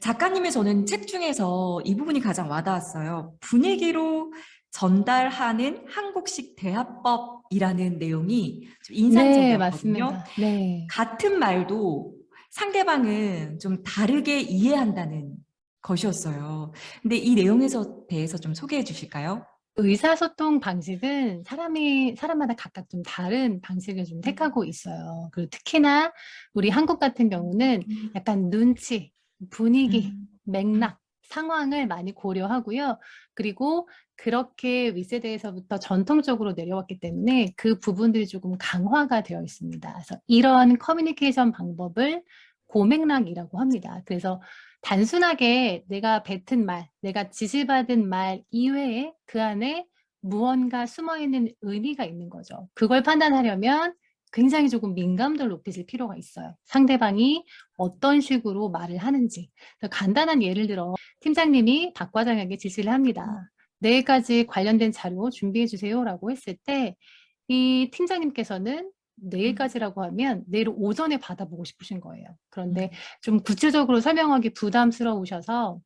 작가님의 저는 책 중에서 이 부분이 가장 와닿았어요. 분위기로 전달하는 한국식 대화법이라는 내용이 좀 네, 인상적이었거든요. 맞습니다. 네. 같은 말도 상대방은 좀 다르게 이해한다는 것이었어요. 근데 이 내용에서 대해서 좀 소개해 주실까요? 의사소통 방식은 사람마다 각각 좀 다른 방식을 좀 택하고 있어요. 그리고 특히나 우리 한국 같은 경우는 약간 눈치, 분위기, 음, 맥락, 상황을 많이 고려하고요. 그리고 그렇게 윗세대에서부터 전통적으로 내려왔기 때문에 그 부분들이 조금 강화가 되어 있습니다. 그래서 이런 커뮤니케이션 방법을 고맥락이라고 합니다. 그래서 단순하게 내가 뱉은 말, 내가 지시받은 말 이외에 그 안에 무언가 숨어있는 의미가 있는 거죠. 그걸 판단하려면 굉장히 조금 민감도를 높이실 필요가 있어요. 상대방이 어떤 식으로 말을 하는지. 간단한 예를 들어 팀장님이 박 과장에게 지시를 합니다. 내일까지 관련된 자료 준비해 주세요라고 했을 때 이 팀장님께서는 내일까지라고 하면 내일 오전에 받아보고 싶으신 거예요. 그런데 좀 구체적으로 설명하기 부담스러우셔서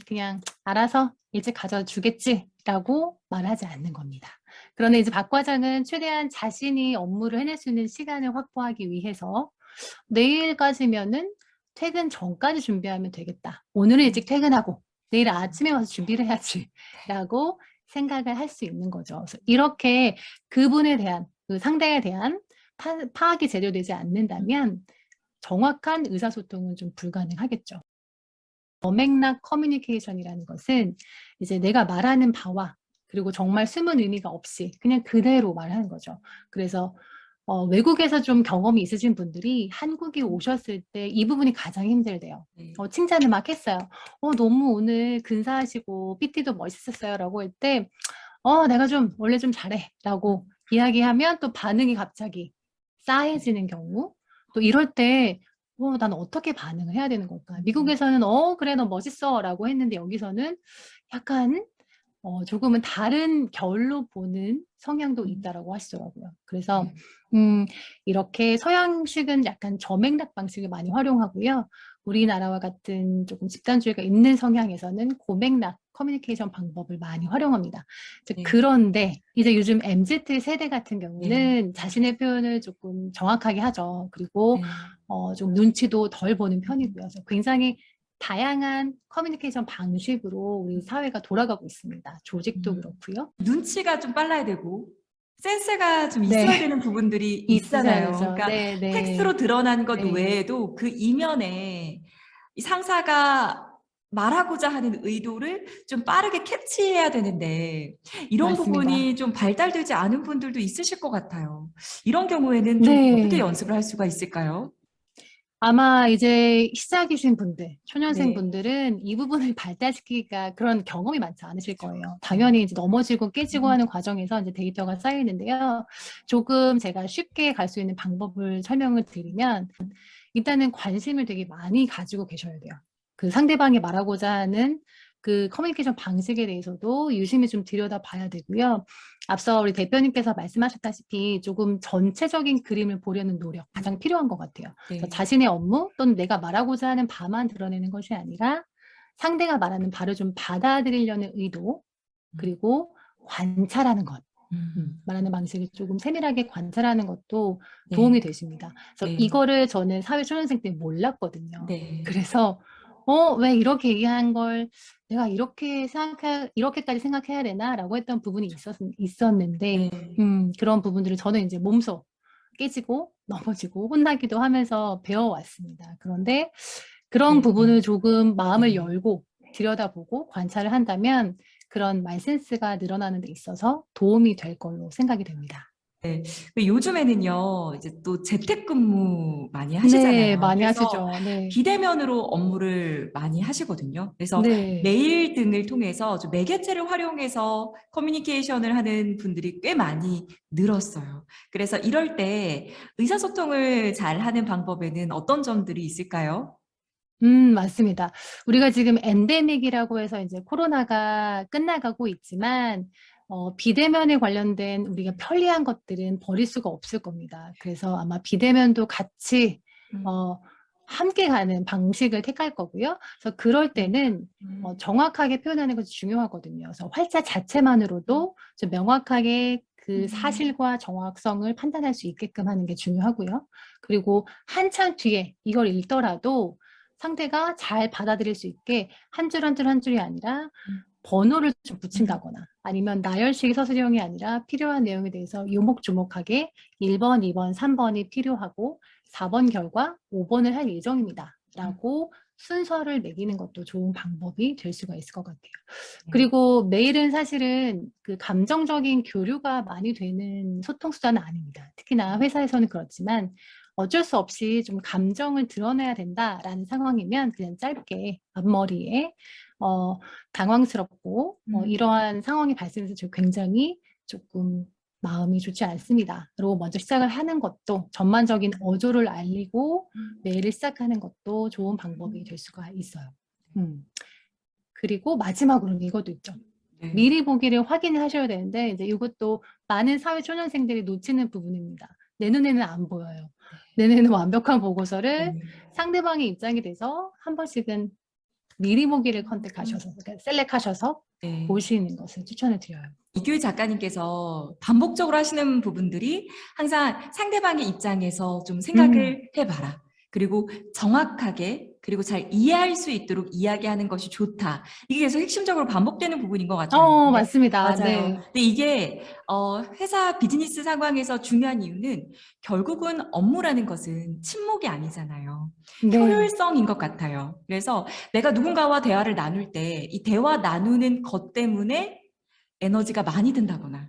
그냥 알아서 일찍 가져다 주겠지라고 말하지 않는 겁니다. 그런데 이제 박 과장은 최대한 자신이 업무를 해낼 수 있는 시간을 확보하기 위해서 내일까지면은 퇴근 전까지 준비하면 되겠다. 오늘은 일찍 퇴근하고 내일 아침에 와서 준비를 해야지라고 생각을 할 수 있는 거죠. 그래서 이렇게 그분에 대한 그 상대에 대한 파악이 제대로 되지 않는다면 정확한 의사소통은 좀 불가능하겠죠. 어맥락 커뮤니케이션이라는 것은 이제 내가 말하는 바와 그리고 정말 숨은 의미가 없이 그냥 그대로 말하는 거죠. 그래서 외국에서 좀 경험이 있으신 분들이 한국에 오셨을 때 이 부분이 가장 힘들대요. 네. 칭찬을 막 했어요. 너무 오늘 근사하시고 PT도 멋있었어요 라고 할 때 내가 좀 원래 좀 잘해 라고 이야기하면 또 반응이 갑자기 싸해지는 경우 또 이럴 때 난 어떻게 반응을 해야 되는 걸까? 미국에서는 그래 너 멋있어 라고 했는데 여기서는 약간 조금은 다른 결로 보는 성향도 있다라고 하시더라고요. 그래서 이렇게 서양식은 약간 저맥락 방식을 많이 활용하고요. 우리나라와 같은 조금 집단주의가 있는 성향에서는 고맥락 커뮤니케이션 방법을 많이 활용합니다. 네. 그런데 이제 요즘 MZ 세대 같은 네. 경우는 자신의 표현을 조금 정확하게 하죠. 그리고 네. 좀 눈치도 덜 보는 편이고요. 그래서 굉장히 다양한 커뮤니케이션 방식으로 우리 사회가 돌아가고 있습니다. 조직도 그렇고요. 눈치가 좀 빨라야 되고 센스가 좀 네, 있어야 되는 부분들이 있으셔야 있잖아요. 되죠. 그러니까 네, 네, 텍스트로 드러난 것 네. 외에도 그 이면에 이 상사가 말하고자 하는 의도를 좀 빠르게 캐치해야 되는데 이런 부분이 맞습니다. 좀 발달되지 않은 분들도 있으실 것 같아요. 이런 경우에는 좀 어떻게 네. 연습을 할 수가 있을까요? 아마 이제 시작이신 분들, 초년생 네. 분들은 이 부분을 발달시키기가 그런 경험이 많지 않으실 거예요. 네. 당연히 이제 넘어지고 깨지고 하는 과정에서 이제 데이터가 쌓이는데요. 조금 제가 쉽게 갈 수 있는 방법을 설명을 드리면 일단은 관심을 되게 많이 가지고 계셔야 돼요. 그 상대방이 말하고자 하는 그 커뮤니케이션 방식에 대해서도 유심히 좀 들여다봐야 되고요. 앞서 우리 대표님께서 말씀하셨다시피 조금 전체적인 그림을 보려는 노력 가장 필요한 것 같아요. 그래서 네. 자신의 업무 또는 내가 말하고자 하는 바만 드러내는 것이 아니라 상대가 말하는 바를 좀 받아들이려는 의도 그리고 관찰하는 것. 말하는 방식을 조금 세밀하게 관찰하는 것도 네. 도움이 되십니다. 그래서 네. 이거를 저는 사회초년생 때 몰랐거든요. 네. 그래서 왜 이렇게 얘기한 걸 내가 이렇게까지 생각해야 되나라고 했던 부분이 있었는데 네. 그런 부분들을 저는 이제 몸소 깨지고 넘어지고 혼나기도 하면서 배워왔습니다. 그런데 그런 네. 부분을 조금 마음을 네. 열고 들여다보고 관찰을 한다면 그런 말센스가 늘어나는 데 있어서 도움이 될 걸로 생각이 됩니다. 네. 요즘에는요, 이제 또 재택근무 많이 네, 하시잖아요. 많이 그래서 하시죠. 네. 비대면으로 업무를 많이 하시거든요. 그래서 네. 메일 등을 통해서 좀 매개체를 활용해서 커뮤니케이션을 하는 분들이 꽤 많이 늘었어요. 그래서 이럴 때 의사소통을 잘 하는 방법에는 어떤 점들이 있을까요? 맞습니다. 우리가 지금 엔데믹이라고 해서 이제 코로나가 끝나가고 있지만, 비대면에 관련된 우리가 편리한 것들은 버릴 수가 없을 겁니다. 그래서 아마 비대면도 같이, 음, 어, 함께 가는 방식을 택할 거고요. 그래서 그럴 때는 음. 정확하게 표현하는 것이 중요하거든요. 그래서 활자 자체만으로도 좀 명확하게 그 사실과 정확성을 판단할 수 있게끔 하는 게 중요하고요. 그리고 한참 뒤에 이걸 읽더라도 상대가 잘 받아들일 수 있게 한 줄 한 줄 한 줄이 아니라 번호를 좀 붙인다거나 아니면 나열식 서술형이 아니라 필요한 내용에 대해서 요목조목하게 1번, 2번, 3번이 필요하고 4번 결과 5번을 할 예정입니다. 라고 순서를 매기는 것도 좋은 방법이 될 수가 있을 것 같아요. 네. 그리고 메일은 사실은 그 감정적인 교류가 많이 되는 소통 수단은 아닙니다. 특히나 회사에서는 그렇지만 어쩔 수 없이 좀 감정을 드러내야 된다라는 상황이면 그냥 짧게 앞머리에 당황스럽고 이러한 상황이 발생해서 저 굉장히 조금 마음이 좋지 않습니다. 그리고 먼저 시작을 하는 것도 전반적인 어조를 알리고 메일을 시작하는 것도 좋은 방법이 될 수가 있어요. 그리고 마지막으로는 이것도 있죠. 네. 미리 보기를 확인을 하셔야 되는데 이제 이것도 많은 사회 초년생들이 놓치는 부분입니다. 내 눈에는 안 보여요. 내 눈에는 완벽한 보고서를 네. 상대방의 입장이 돼서 한 번씩은 미리 보기를 컨택하셔서 그러니까 셀렉하셔서 네. 보시는 것을 추천을 드려요. 이규희 작가님께서 반복적으로 하시는 부분들이 항상 상대방의 입장에서 좀 생각을 해봐라. 그리고 정확하게 그리고 잘 이해할 수 있도록 이야기하는 것이 좋다. 이게 계속 핵심적으로 반복되는 부분인 것 같아요. 네, 맞습니다. 맞아요. 네. 근데 이게 회사 비즈니스 상황에서 중요한 이유는 결국은 업무라는 것은 침묵이 아니잖아요. 네. 효율성인 것 같아요. 그래서 내가 누군가와 대화를 나눌 때 이 대화 나누는 것 때문에 에너지가 많이 든다거나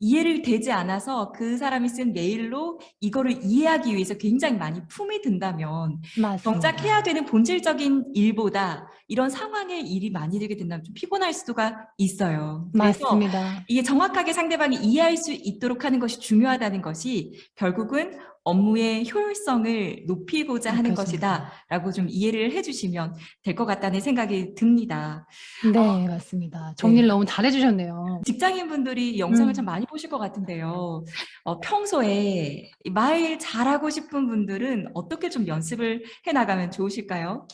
이해를 되지 않아서 그 사람이 쓴 메일로 이거를 이해하기 위해서 굉장히 많이 품이 든다면 정작 맞습니다. 해야 되는 본질적인 일보다 이런 상황의 일이 많이 들게 된다면 좀 피곤할 수가 있어요. 그래서 맞습니다. 이게 정확하게 상대방이 이해할 수 있도록 하는 것이 중요하다는 것이 결국은 업무의 효율성을 높이고자 하는 높여줍니다. 것이다라고 좀 이해를 해주시면 될 것 같다는 생각이 듭니다. 네, 맞습니다. 네. 정리를 너무 잘해주셨네요. 직장인분들이 영상을 참 많이 보실 것 같은데요. 평소에 말 잘하고 싶은 분들은 어떻게 좀 연습을 해나가면 좋으실까요?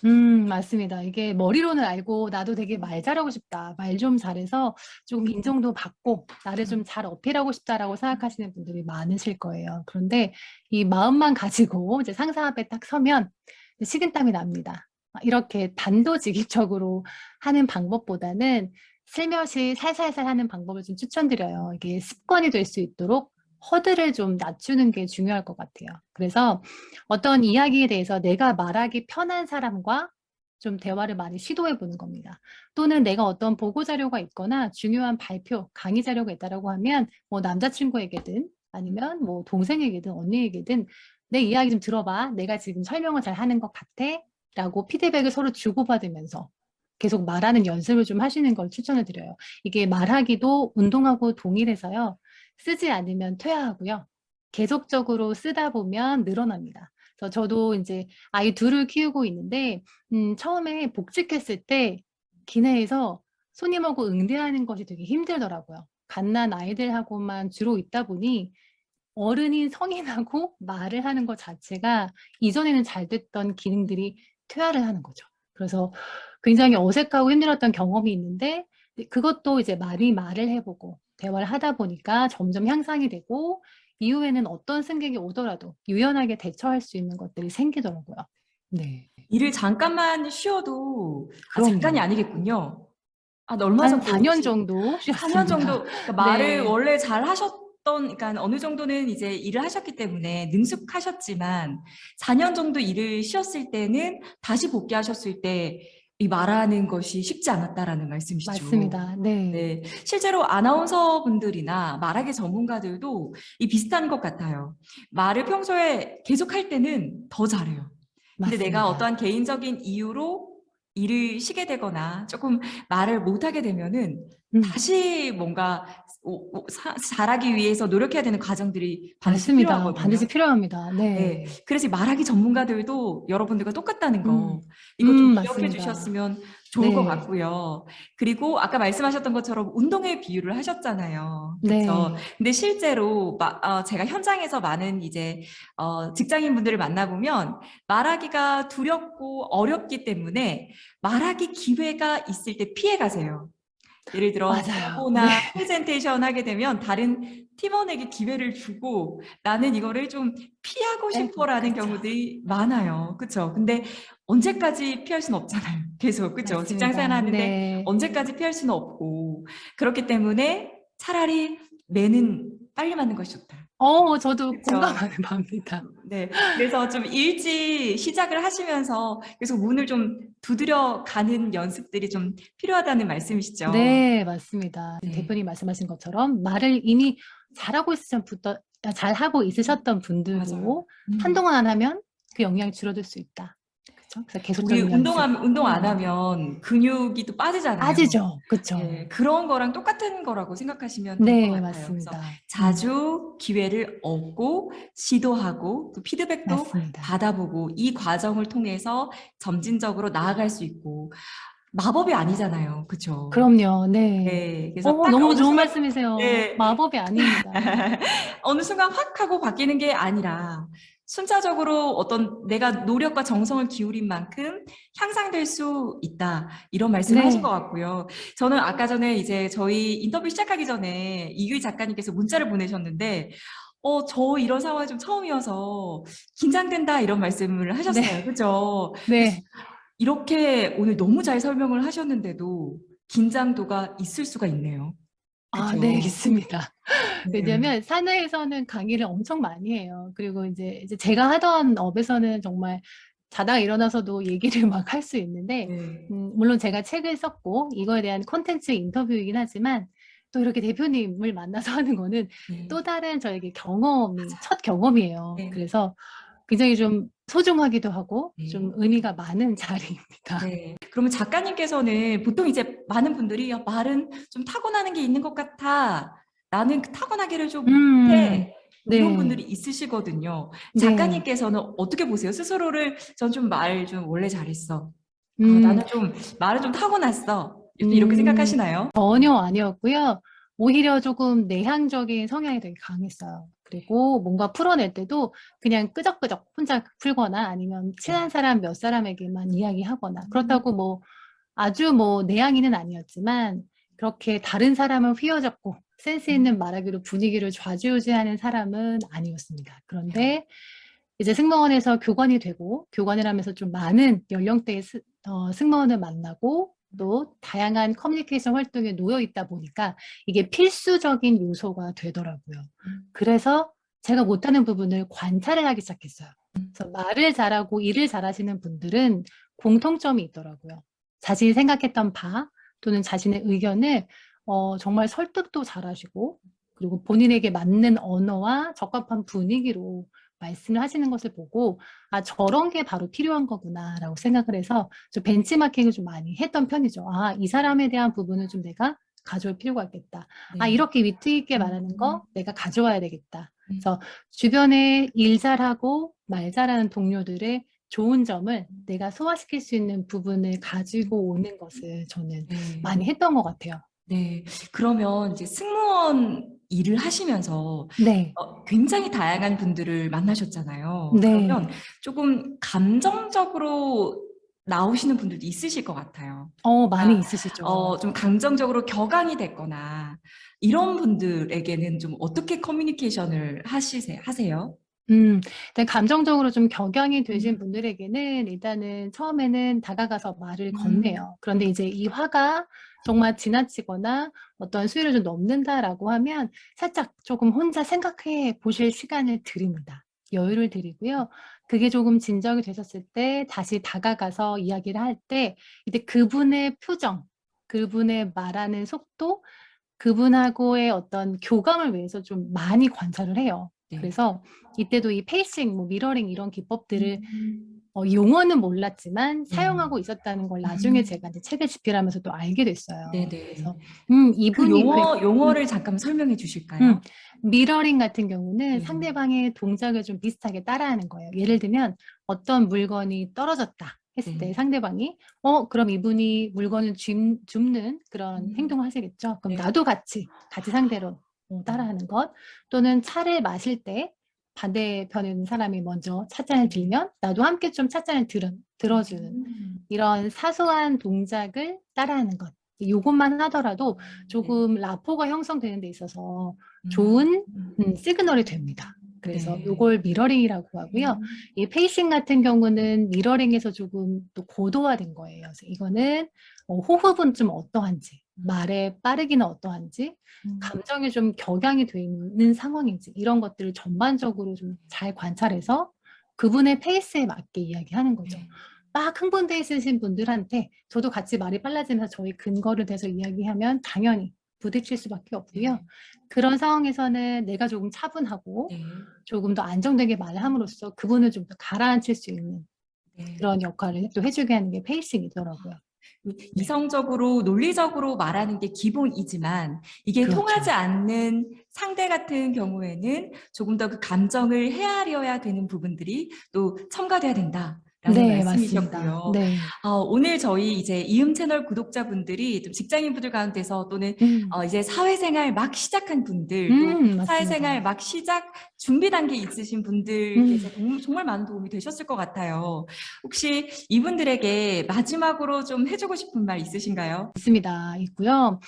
맞습니다. 이게 머리로는 알고 나도 되게 말 잘하고 싶다. 말 좀 잘해서 좀 인정도 받고 나를 좀 잘 어필하고 싶다라고 생각하시는 분들이 많으실 거예요. 그런데 이 마음만 가지고 이제 상사 앞에 딱 서면 식은땀이 납니다. 이렇게 단도직입적으로 하는 방법보다는 슬며시 살살살 하는 방법을 좀 추천드려요. 이게 습관이 될 수 있도록 허들을 좀 낮추는 게 중요할 것 같아요. 그래서 어떤 이야기에 대해서 내가 말하기 편한 사람과 좀 대화를 많이 시도해 보는 겁니다. 또는 내가 어떤 보고 자료가 있거나 중요한 발표, 강의 자료가 있다라고 하면 뭐 남자친구에게든 아니면 뭐 동생에게든 언니에게든 내 이야기 좀 들어봐. 내가 지금 설명을 잘 하는 것 같아. 라고 피드백을 서로 주고받으면서 계속 말하는 연습을 좀 하시는 걸 추천을 드려요. 이게 말하기도 운동하고 동일해서요. 쓰지 않으면 퇴화하고요. 계속적으로 쓰다 보면 늘어납니다. 그래서 저도 이제 아이 둘을 키우고 있는데 처음에 복직했을 때 기내에서 손님하고 응대하는 것이 되게 힘들더라고요. 갓난 아이들하고만 주로 있다 보니 어른인 성인하고 말을 하는 것 자체가 이전에는 잘 됐던 기능들이 퇴화를 하는 거죠. 그래서 굉장히 어색하고 힘들었던 경험이 있는데 그것도 이제 많이 말을 해보고 대화를 하다 보니까 점점 향상이 되고 이후에는 어떤 승객이 오더라도 유연하게 대처할 수 있는 것들이 생기더라고요. 네. 일을 잠깐만 쉬어도 잠깐이 그럼요. 아니겠군요. 얼마 한 정도 4년 혹시 정도 4년 쉬었습니다. 정도 그러니까 말을 네. 원래 잘 하셨던 그러니까 어느 정도는 이제 일을 하셨기 때문에 능숙하셨지만 4년 정도 일을 쉬었을 때는 다시 복귀하셨을 때 이 말하는 것이 쉽지 않았다라는 말씀이시죠. 맞습니다. 네. 네, 실제로 아나운서 분들이나 말하기 전문가들도 이 비슷한 것 같아요. 말을 평소에 계속 할 때는 더 잘해요. 근데 내가 맞습니다. 어떠한 개인적인 이유로 일을 쉬게 되거나 조금 말을 못하게 되면은 다시 뭔가 잘하기 위해서 노력해야 되는 과정들이 반드시 맞습니다. 반드시 필요하거든요. 필요합니다. 네. 네. 그래서 말하기 전문가들도 여러분들과 똑같다는 거, 이거 좀 기억해 맞습니다. 주셨으면 좋을 것 네. 같고요. 그리고 아까 말씀하셨던 것처럼 운동에 비유를 하셨잖아요. 그쵸? 네. 근데 실제로 제가 현장에서 많은 이제 직장인분들을 만나보면 말하기가 두렵고 어렵기 때문에 말하기 기회가 있을 때 피해 가세요. 예를 들어 맞아요. 네. 공보나 프레젠테이션 하게 되면 다른 팀원에게 기회를 주고 나는 이거를 좀 피하고 아이고, 싶어라는 그쵸. 경우들이 많아요. 그쵸? 근데 언제까지 피할 수는 없잖아요. 계속, 그쵸? 직장 생활 맞습니다. 하는데 네. 언제까지 피할 수는 없고 그렇기 때문에 차라리 매는 빨리 맞는 것이 좋다. 저도 그쵸? 공감하는 바입니다. 네. 그래서 좀 일찍 시작을 하시면서 계속 문을 좀 두드려 가는 연습들이 좀 필요하다는 말씀이시죠? 네, 맞습니다. 네. 대표님 말씀하신 것처럼 말을 이미 잘하고 있으셨던 맞아요. 분들도 음. 한동안 안 하면 그 역량이 줄어들 수 있다. 그쵸? 그래서 우리 계속적인 연습 운동 안 필요합니다. 하면 근육이 또 빠지잖아요. 빠지죠. 그쵸? 예, 그런 거랑 똑같은 거라고 생각하시면 될 것 네, 같아요. 그래서 맞습니다. 자주 기회를 얻고 시도하고 또 피드백도 맞습니다. 받아보고 이 과정을 통해서 점진적으로 나아갈 수 있고 마법이 아니잖아요. 그쵸? 그럼요. 네. 네. 그래서 딱 너무 어느 좋은 순간 말씀이세요. 예. 마법이 아닙니다. 어느 순간 확 하고 바뀌는 게 아니라 순차적으로 어떤 내가 노력과 정성을 기울인 만큼 향상될 수 있다. 이런 말씀을 하신 것 네. 같고요. 저는 아까 전에 이제 저희 인터뷰 시작하기 전에 이규희 작가님께서 문자를 보내셨는데, 저 이런 상황이 좀 처음이어서 긴장된다 이런 말씀을 네. 하셨어요. 그죠? 네. 이렇게 오늘 너무 잘 설명을 하셨는데도 긴장도가 있을 수가 있네요. 네, 그죠? 있습니다. 네. 왜냐면 사내에서는 강의를 엄청 많이 해요. 그리고 이제 제가 하던 업에서는 정말 자다가 일어나서도 얘기를 막 할 수 있는데, 네. 물론 제가 책을 썼고 이거에 대한 콘텐츠 인터뷰이긴 하지만 또 이렇게 대표님을 만나서 하는 거는 네. 또 다른 저에게 첫 경험이에요. 네. 그래서 굉장히 좀 소중하기도 하고 네. 좀 의미가 많은 자리입니다. 네. 그러면 작가님께서는 보통 이제 많은 분들이 말은 좀 타고나는 게 있는 것 같아. 나는 그 타고나기를 좀 음, 못해. 이런 분들이 네, 있으시거든요. 네, 작가님께서는 어떻게 보세요? 스스로를 전 좀 말 좀 원래 잘했어. 음, 나는 좀 말을 좀 타고났어. 이렇게 음, 생각하시나요? 전혀 아니었고요. 오히려 조금 내향적인 성향이 되게 강했어요. 그리고 뭔가 풀어낼 때도 그냥 끄적끄적 혼자 풀거나 아니면 친한 네. 사람 몇 사람에게만 이야기하거나 음. 그렇다고 뭐 아주 뭐 내향인은 아니었지만 그렇게 다른 사람을 휘어잡고 센스 있는 말하기로 분위기를 좌지우지하는 사람은 아니었습니다. 네. 그런데 이제 승무원에서 교관이 되고 교관을 하면서 좀 많은 연령대의 승무원을 만나고 또 다양한 커뮤니케이션 활동에 놓여 있다 보니까 이게 필수적인 요소가 되더라고요. 음. 그래서 제가 못하는 부분을 관찰을 하기 시작했어요. 그래서 말을 잘하고 일을 잘하시는 분들은 공통점이 있더라고요. 자신이 생각했던 바 또는 자신의 의견을 정말 설득도 잘하시고 그리고 본인에게 맞는 언어와 적합한 분위기로 말씀을 하시는 것을 보고 저런 게 바로 필요한 거구나라고 생각을 해서 좀 벤치마킹을 좀 많이 했던 편이죠. 이 사람에 대한 부분은 좀 내가 가져올 필요가 있겠다. 네. 이렇게 위트 있게 말하는 음. 거 내가 가져와야 되겠다. 음. 그래서 주변에 일 잘하고 말 잘하는 동료들의 좋은 점을 내가 소화시킬 수 있는 부분을 가지고 오는 것을 저는 네. 많이 했던 것 같아요. 네. 그러면 이제 승무원 일을 하시면서 네, 굉장히 다양한 분들을 만나셨잖아요. 그러면 네. 조금 감정적으로 나오시는 분들도 있으실 것 같아요. 많이 있으시죠. 좀 감정적으로 격앙이 됐거나 이런 분들에게는 좀 어떻게 커뮤니케이션을 하세요? 일단 감정적으로 좀 격양이 되신 음. 분들에게는 일단은 처음에는 다가가서 말을 음. 건네요. 그런데 이제 이 화가 정말 지나치거나 어떤 수위를 좀 넘는다라고 하면 살짝 조금 혼자 생각해 보실 시간을 드립니다. 여유를 드리고요. 그게 조금 진정이 되셨을 때 다시 다가가서 이야기를 할 때 이제 그분의 표정, 그분의 말하는 속도, 그분하고의 어떤 교감을 위해서 좀 많이 관찰을 해요. 네. 그래서 이때도 이 페이싱, 뭐 미러링 이런 기법들을 음. 용어는 몰랐지만 사용하고 있었다는 걸 나중에 제가 이제 책을 집필하면서 또 알게 됐어요. 네네. 그래서 그 이분이 용어를 잠깐 설명해 주실까요? 미러링 같은 경우는 네. 상대방의 동작을 좀 비슷하게 따라하는 거예요. 예를 들면 어떤 물건이 떨어졌다 했을 때 네. 상대방이 그럼 이분이 물건을 줍는 그런 행동을 하시겠죠. 그럼 네. 나도 같이 상대로 따라하는 것, 또는 차를 마실 때 반대편에 있는 사람이 먼저 찻잔을 들면 나도 함께 좀 찻잔을 들어주는 이런 사소한 동작을 따라하는 것. 요것만 하더라도 조금 라포가 형성되는 데 있어서 좋은 시그널이 됩니다. 그래서 네. 요걸 미러링이라고 하고요. 이 페이싱 같은 경우는 미러링에서 조금 또 고도화된 거예요. 그래서 이거는 호흡은 좀 어떠한지, 말의 빠르기는 어떠한지, 감정이 좀 격양이 돼 있는 상황인지, 이런 것들을 전반적으로 좀 잘 관찰해서 그분의 페이스에 맞게 이야기하는 거죠. 막 흥분돼 있으신 분들한테 저도 같이 말이 빨라지면서 저희 근거를 대서 이야기하면 당연히 부딪힐 수밖에 없고요. 그런 상황에서는 내가 조금 차분하고 조금 더 안정되게 말을 함으로써 그분을 좀 더 가라앉힐 수 있는 그런 역할을 또 해주게 하는 게 페이싱이더라고요. 이성적으로 논리적으로 말하는 게 기본이지만 이게 그렇죠. 통하지 않는 상대 같은 경우에는 조금 더 그 감정을 헤아려야 되는 부분들이 또 첨가돼야 된다라는 네, 말씀이셨고요. 맞습니다. 네. 오늘 저희 이제 이음 채널 구독자분들이 좀 직장인분들 가운데서 또는 이제 사회생활 막 시작한 분들, 또 맞습니다. 사회생활 막 시작 준비 단계에 있으신 분들께서 정말 많은 도움이 되셨을 것 같아요. 혹시 이분들에게 마지막으로 좀 해주고 싶은 말 있으신가요? 있고요.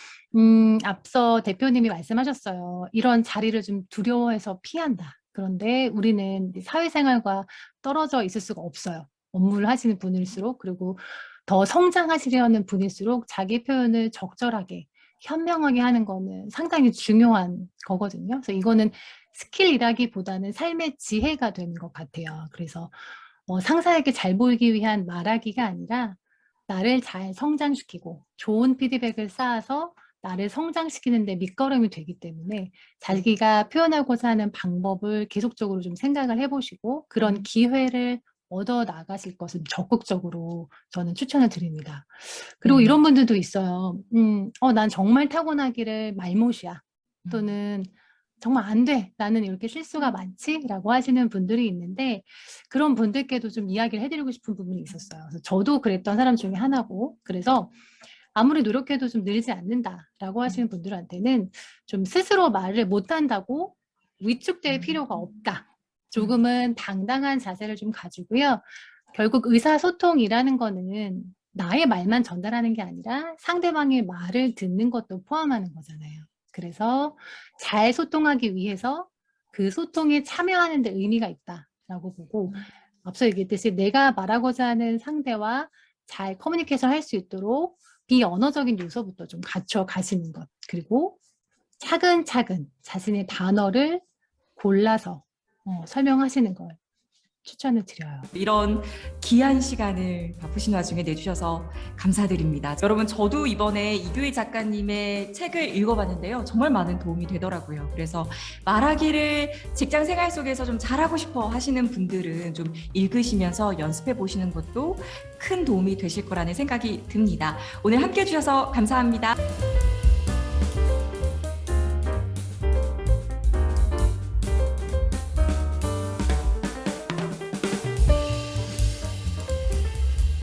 앞서 대표님이 말씀하셨어요. 이런 자리를 좀 두려워해서 피한다. 그런데 우리는 사회생활과 떨어져 있을 수가 없어요. 업무를 하시는 분일수록, 그리고 더 성장하시려는 분일수록 자기 표현을 적절하게 현명하게 하는 거는 상당히 중요한 거거든요. 그래서 이거는 스킬이라기보다는 삶의 지혜가 되는 것 같아요. 그래서 상사에게 잘 보이기 위한 말하기가 아니라 나를 잘 성장시키고 좋은 피드백을 쌓아서 나를 성장시키는 데 밑거름이 되기 때문에 자기가 표현하고자 하는 방법을 계속적으로 좀 생각을 해보시고 그런 기회를 얻어 나가실 것을 적극적으로 저는 추천을 드립니다. 그리고 이런 분들도 있어요. 난 정말 타고나기를 말못이야. 또는 정말 안 돼. 나는 이렇게 실수가 많지? 라고 하시는 분들이 있는데 그런 분들께도 좀 이야기를 해드리고 싶은 부분이 있었어요. 그래서 저도 그랬던 사람 중에 하나고, 그래서 아무리 노력해도 좀 늘지 않는다라고 하시는 분들한테는 좀 스스로 말을 못한다고 위축될 필요가 없다. 조금은 당당한 자세를 좀 가지고요. 결국 의사소통이라는 거는 나의 말만 전달하는 게 아니라 상대방의 말을 듣는 것도 포함하는 거잖아요. 그래서 잘 소통하기 위해서 그 소통에 참여하는 데 의미가 있다라고 보고, 앞서 얘기했듯이 내가 말하고자 하는 상대와 잘 커뮤니케이션 할 수 있도록 비언어적인 요소부터 좀 갖춰 가시는 것, 그리고 차근차근 자신의 단어를 골라서 설명하시는 걸 추천을 드려요. 이런 귀한 시간을 바쁘신 와중에 내주셔서 감사드립니다. 여러분, 저도 이번에 이교희 작가님의 책을 읽어봤는데요. 정말 많은 도움이 되더라고요. 그래서 말하기를 직장 생활 속에서 좀 잘하고 싶어 하시는 분들은 좀 읽으시면서 연습해 보시는 것도 큰 도움이 되실 거라는 생각이 듭니다. 오늘 함께 해주셔서 감사합니다.